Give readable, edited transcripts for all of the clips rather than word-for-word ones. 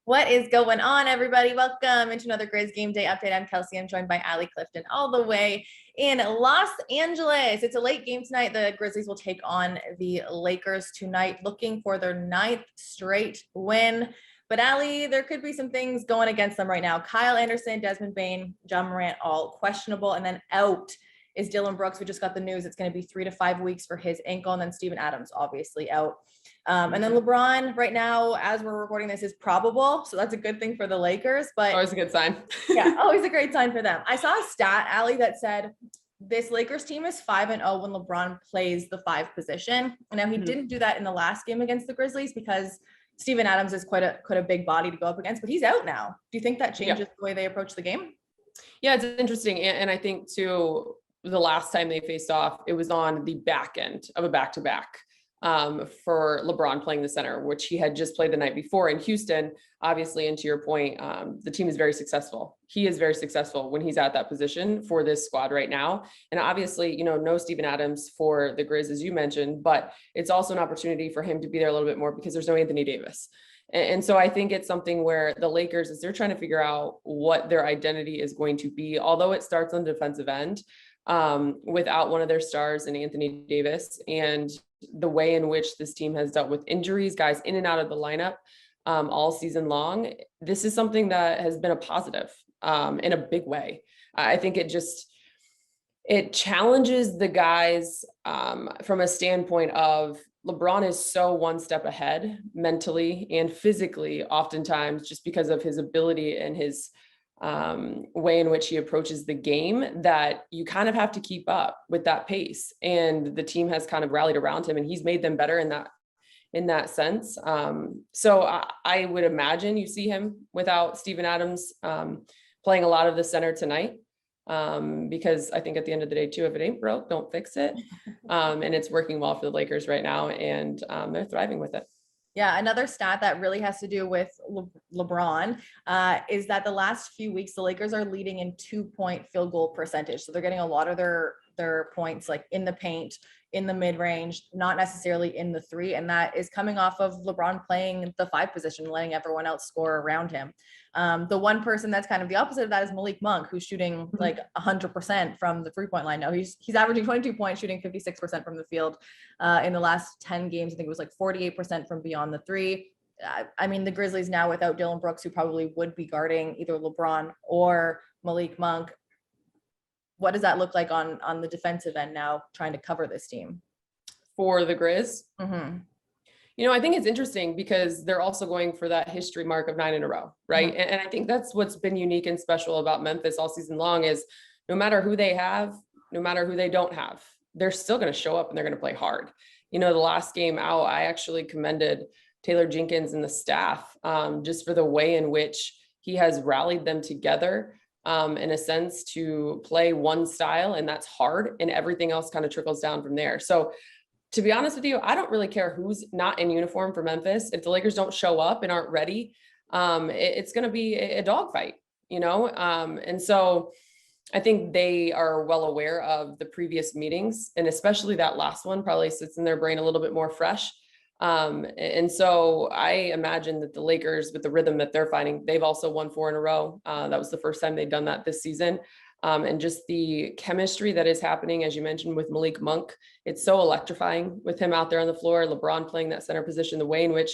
What is going on, everybody? Welcome into another Grizz Game Day update. I'm Kelcey. I'm joined by Allie Clifton all the way in Los Angeles. It's a late game tonight. The Grizzlies will take on the Lakers tonight, looking for their 9th straight win. But Allie, there could be some things going against them right now. Kyle Anderson, Desmond Bane, John Morant, all questionable. And then out is Dillon Brooks. We just got the news. It's going to be 3 to 5 weeks for his ankle. And then Steven Adams, obviously out. And then LeBron right now, as we're recording this, is probable. So that's a good thing for the Lakers. But always a good sign. Yeah, always a great sign for them. I saw a stat, Allie, that said this Lakers team is 5-0 when LeBron plays the 5 position. And now he didn't do that in the last game against the Grizzlies because Steven Adams is quite a big body to go up against, but he's out now. Do you think that changes the way they approach the game? Yeah, it's interesting. And I think too, the last time they faced off, it was on the back end of a back-to-back for LeBron playing the center, which he had just played the night before in Houston. Obviously, and to your point, the team is very successful. He is very successful when he's at that position for this squad right now. And obviously, no Steven Adams for the Grizz, as you mentioned, but it's also an opportunity for him to be there a little bit more because there's no Anthony Davis. And so I think it's something where the Lakers, as they're trying to figure out what their identity is going to be, although it starts on the defensive end, without one of their stars in Anthony Davis, and the way in which this team has dealt with injuries, guys in and out of the lineup all season long, this is something that has been a positive in a big way. I think it challenges the guys from a standpoint of LeBron is so one step ahead mentally and physically, oftentimes just because of his ability and his way in which he approaches the game, that you kind of have to keep up with that pace. And the team has kind of rallied around him, and he's made them better in that sense. So I would imagine you see him without Steven Adams playing a lot of the center tonight, because I think at the end of the day too, if it ain't broke, don't fix it. And it's working well for the Lakers right now, and they're thriving with it. Yeah, another stat that really has to do with LeBron is that the last few weeks, the Lakers are leading in 2-point field goal percentage. So they're getting a lot of their points like in the paint, in the mid-range, not necessarily in the 3. And that is coming off of LeBron playing the 5 position, letting everyone else score around him. The one person that's kind of the opposite of that is Malik Monk, who's shooting like 100% from the 3-point line now. He's averaging 22 points, shooting 56% from the field. In the last 10 games, I think it was like 48% from beyond the 3. I mean, the Grizzlies now without Dillon Brooks, who probably would be guarding either LeBron or Malik Monk. What does that look like on the defensive end now, trying to cover this team? For the Grizz? Mm-hmm. I think it's interesting because they're also going for that history mark of 9 in a row, right? Mm-hmm. And I think that's what's been unique and special about Memphis all season long is no matter who they have, no matter who they don't have, they're still going to show up and they're going to play hard. The last game out, I actually commended Taylor Jenkins and the staff just for the way in which he has rallied them together in a sense to play one style, and that's hard, and everything else kind of trickles down from there. So to be honest with you, I don't really care who's not in uniform for Memphis. If the Lakers don't show up and aren't ready, it's going to be a dogfight, and so I think they are well aware of the previous meetings, and especially that last one probably sits in their brain a little bit more fresh. And so I imagine that the Lakers, with the rhythm that they're finding, they've also won 4 in a row. That was the first time they'd done that this season. And just the chemistry that is happening, as you mentioned, with Malik Monk, it's so electrifying with him out there on the floor, LeBron playing that center position, the way in which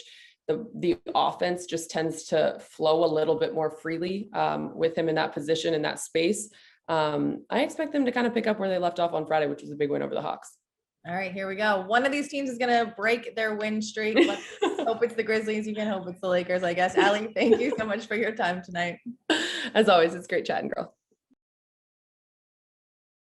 the offense just tends to flow a little bit more freely with him in that position, in that space. I expect them to kind of pick up where they left off on Friday, which was a big win over the Hawks. All right, here we go. One of these teams is going to break their win streak. Let's hope it's the Grizzlies. You can hope it's the Lakers, I guess. Allie, thank you so much for your time tonight. As always, it's great chatting, girl.